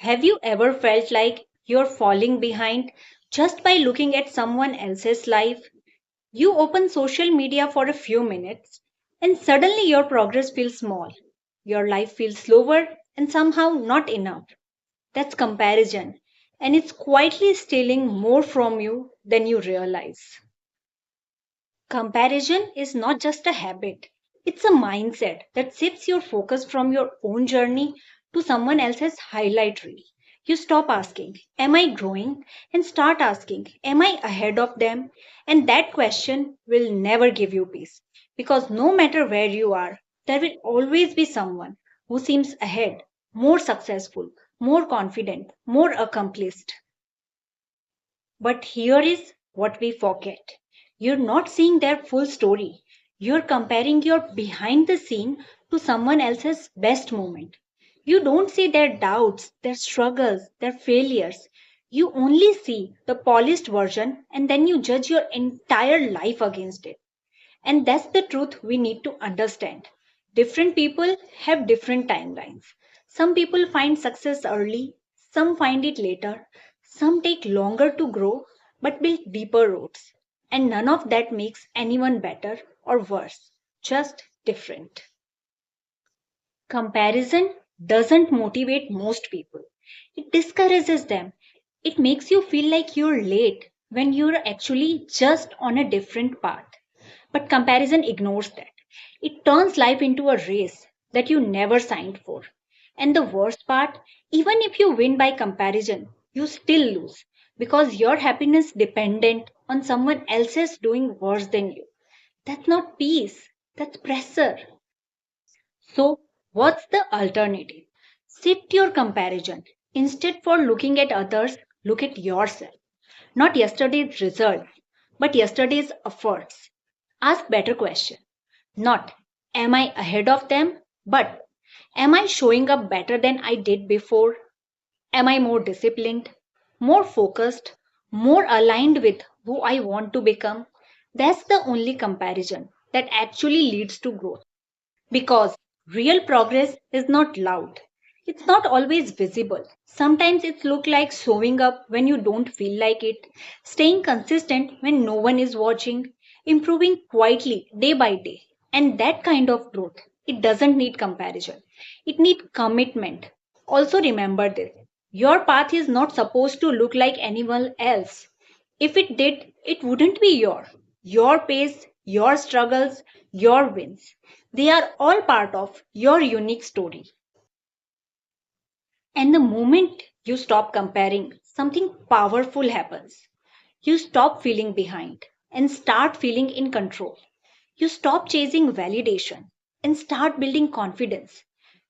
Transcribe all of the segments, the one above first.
Have you ever felt like you're falling behind just by looking at someone else's life? You open social media for a few minutes and suddenly your progress feels small. Your life feels slower and somehow not enough. That's comparison, and it's quietly stealing more from you than you realize. Comparison is not just a habit, it's a mindset that shifts your focus from your own journey to someone else's highlight reel. You stop asking, am I growing? And start asking, am I ahead of them? And that question will never give you peace. Because no matter where you are, there will always be someone who seems ahead, more successful, more confident, more accomplished. But here is what we forget. You're not seeing their full story. You're comparing your behind the scene to someone else's best moment. You don't see their doubts, their struggles, their failures. You only see the polished version and then you judge your entire life against it. And that's the truth we need to understand. Different people have different timelines. Some people find success early, some find it later, some take longer to grow but build deeper roots. And none of that makes anyone better or worse, just different. Comparison doesn't motivate most people, it discourages them. It makes you feel like you're late when you're actually just on a different path. But comparison ignores that. It turns life into a race that you never signed for. And the worst part, even if you win by comparison, you still lose because your happiness dependent on someone else's doing worse than you. That's not peace, that's pressure. So, what's the alternative? Shift your comparison. Instead for looking at others, look at yourself. Not yesterday's results, but yesterday's efforts. Ask better question. Not am I ahead of them, but am I showing up better than I did before? Am I more disciplined, more focused, more aligned with who I want to become? That's the only comparison that actually leads to growth. Because real progress is not loud. It's not always visible. Sometimes it looks like showing up when you don't feel like it, staying consistent when no one is watching, improving quietly day by day. And that kind of growth, it doesn't need comparison. It needs commitment. Also remember this. Your path is not supposed to look like anyone else. If it did, it wouldn't be yours. Your pace, your struggles, your wins. They are all part of your unique story. And the moment you stop comparing, something powerful happens. You stop feeling behind and start feeling in control. You stop chasing validation and start building confidence.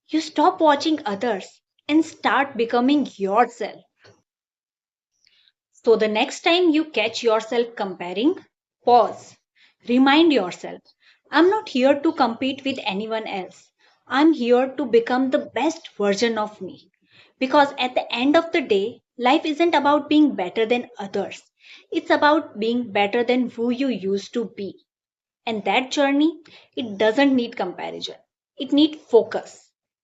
You stop watching others and start becoming yourself. So the next time you catch yourself comparing, pause. Remind yourself, I'm not here to compete with anyone else. I'm here to become the best version of me. Because at the end of the day, life isn't about being better than others. It's about being better than who you used to be. And that journey, it doesn't need comparison. It needs focus.